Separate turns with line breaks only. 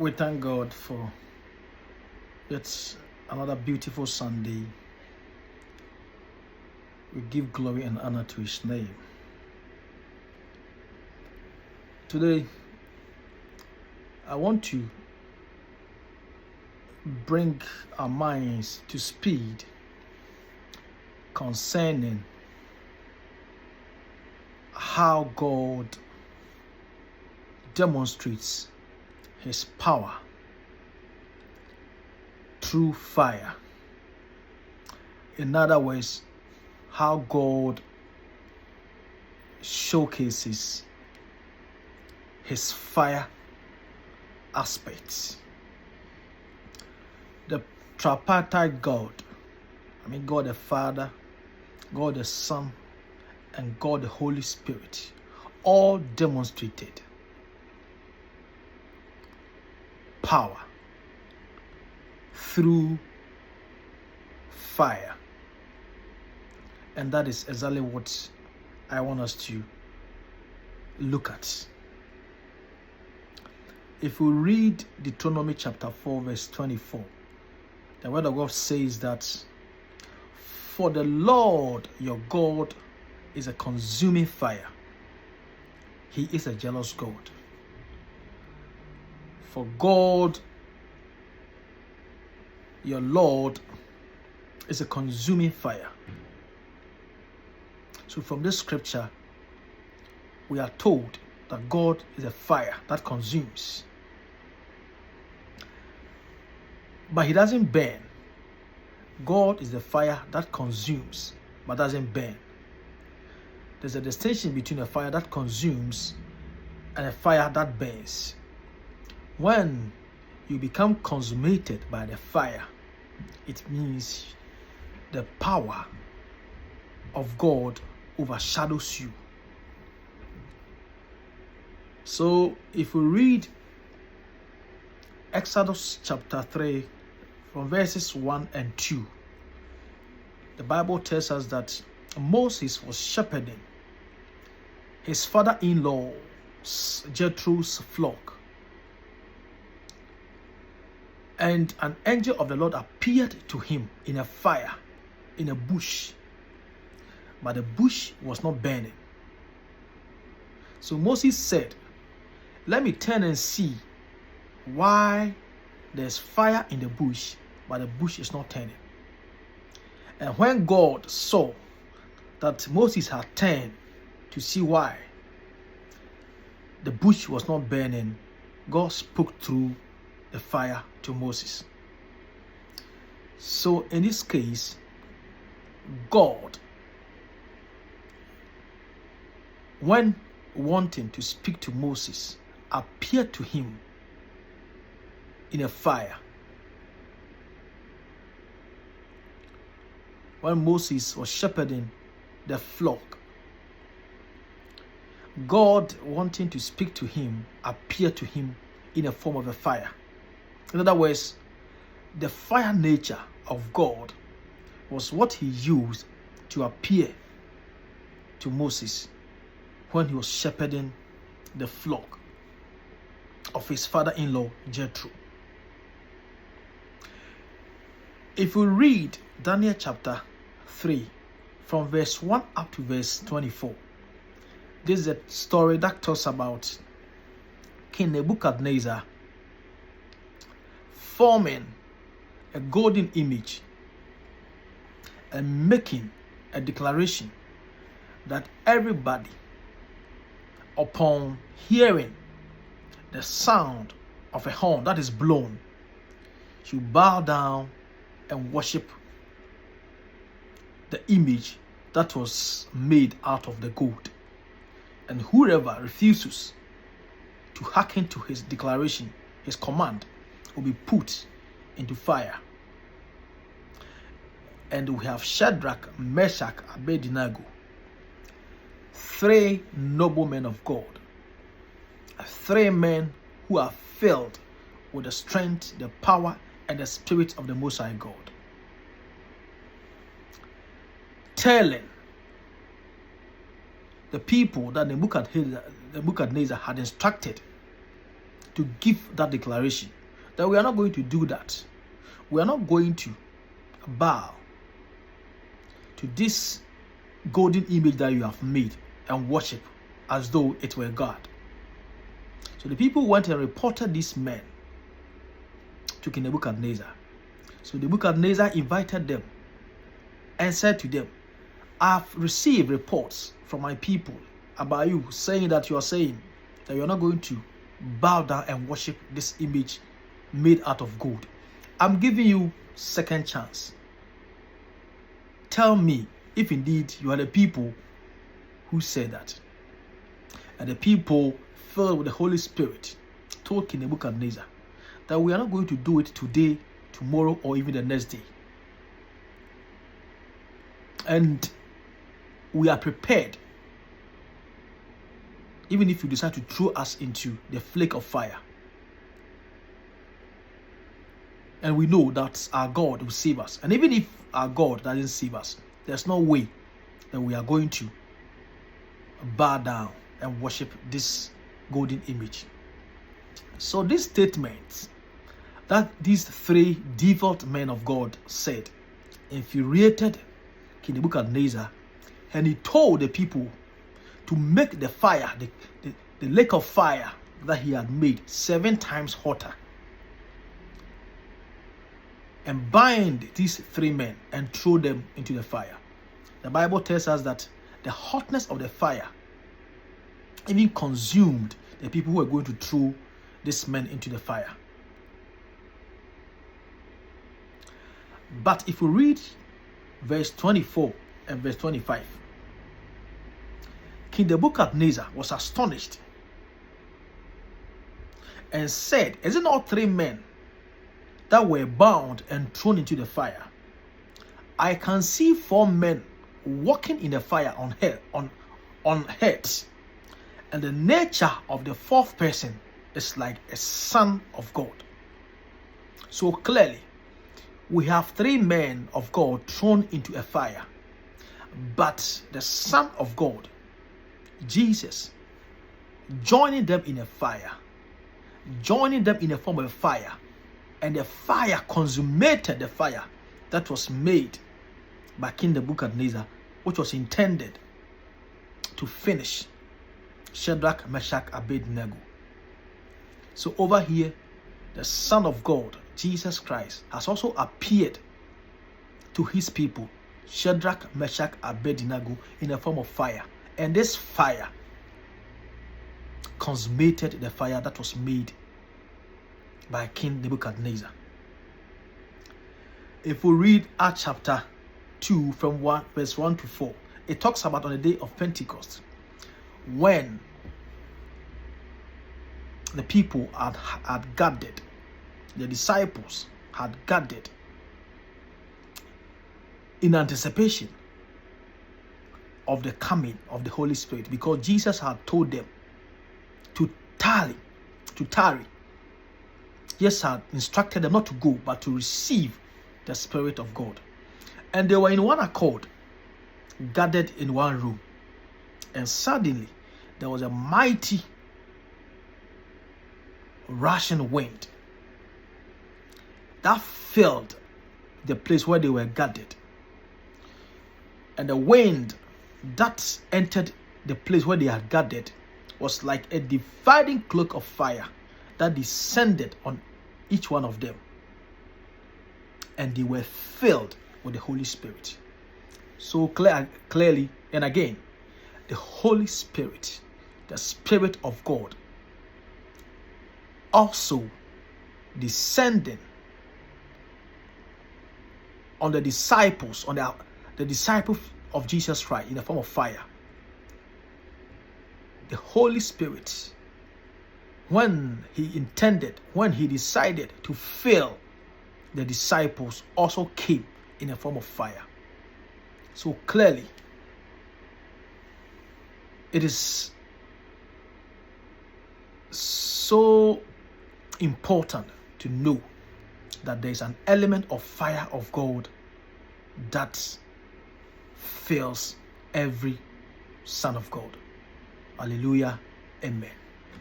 We thank God for yet another beautiful Sunday. We give glory and honor to His name. Today, I want to bring our minds to speed concerning how God demonstrates His power through fire. In other words, how God showcases His fire aspects. The tripartite God, God the Father, God the Son, and God the Holy Spirit, all demonstrated power through fire. And that is exactly what I want us to look at. If we read Deuteronomy chapter 4, verse 24, the word of God says that, "For the Lord your God is a consuming fire. He is a jealous God." For God, your Lord, is a consuming fire. So from this scripture, we are told that God is a fire that consumes. But He doesn't burn. God is the fire that consumes but doesn't burn. There's a distinction between a fire that consumes and a fire that burns. When you become consumated by the fire, it means the power of God overshadows you. So if we read Exodus chapter 3 from verses 1 and 2, the Bible tells us that Moses was shepherding his father-in-law Jethro's flock, and an angel of the Lord appeared to him in a fire in a bush, but the bush was not burning. So Moses said, "Let me turn and see why there's fire in the bush, but the bush is not turning." And when God saw that Moses had turned to see why the bush was not burning, God spoke through the fire to Moses. So in this case, God, when wanting to speak to Moses, appeared to him in a fire. When Moses was shepherding the flock, God, wanting to speak to him, appeared to him in a form of a fire. In other words, the fire nature of God was what He used to appear to Moses when he was shepherding the flock of his father-in-law Jethro. If we read Daniel chapter 3 from verse 1 up to verse 24, this is a story that talks about King Nebuchadnezzar forming a golden image and making a declaration that everybody, upon hearing the sound of a horn that is blown, should bow down and worship the image that was made out of the gold. And whoever refuses to hearken to his declaration, his command, will be put into fire. And we have Shadrach, Meshach, Abednego, three noble men of God, three men who are filled with the strength, the power, and the spirit of the Most High God, telling the people that Nebuchadnezzar had instructed to give that declaration that we are not going to do that. We are not going to bow to this golden image that you have made and worship as though it were God. So the people went and reported these men to King Nebuchadnezzar. So Nebuchadnezzar invited them and said to them, I've received reports from my people about you, saying that you are saying that you are not going to bow down and worship this image made out of gold. I'm giving you second chance. Tell me if indeed you are the people who said that. And the people, filled with the Holy Spirit, told King Nebuchadnezzar that we are not going to do it today, tomorrow, or even the next day. And we are prepared, even if you decide to throw us into the flake of fire. And we know that our God will save us. And even if our God doesn't save us, there's no way that we are going to bow down and worship this golden image. So this statement that these three devout men of God said infuriated King Nebuchadnezzar, and he told the people to make the fire, the lake of fire that he had made 7 times hotter, and bind these 3 men and throw them into the fire. The Bible tells us that the hotness of the fire even consumed the people who were going to throw these men into the fire. But if we read verse 24 and verse 25, King Nebuchadnezzar was astonished and said, is it not 3 men that were bound and thrown into the fire? I can see 4 men walking in the fire on heads, and the nature of the 4th person is like a son of God. So clearly, we have 3 men of God thrown into a fire, but the Son of God, Jesus, joining them in a fire, joining them in a form of fire, and the fire consummated the fire that was made by King Nebuchadnezzar, which was intended to finish Shadrach, Meshach, Abednego. So over here, the Son of God, Jesus Christ, has also appeared to his people, Shadrach, Meshach, Abednego, in a form of fire. And this fire consummated the fire that was made by King Nebuchadnezzar. If we read Acts chapter 2 from verse 1 to 4, it talks about on the day of Pentecost, when the people had gathered, the disciples had gathered in anticipation of the coming of the Holy Spirit, because Jesus had told them to tarry. Yes, had instructed them not to go, but to receive the Spirit of God. And they were in one accord, gathered in one room. And suddenly, there was a mighty rushing wind that filled the place where they were gathered. And the wind that entered the place where they had gathered was like a dividing cloak of fire that descended on each one of them. And they were filled with the Holy Spirit. So clearly, and again, the Holy Spirit, the Spirit of God, also descending on the disciples, on the disciples of Jesus Christ in the form of fire. The Holy Spirit, when he decided to fill the disciples, also came in a form of fire. So clearly, it is so important to know that there is an element of fire of God that fills every son of God. Hallelujah. Amen.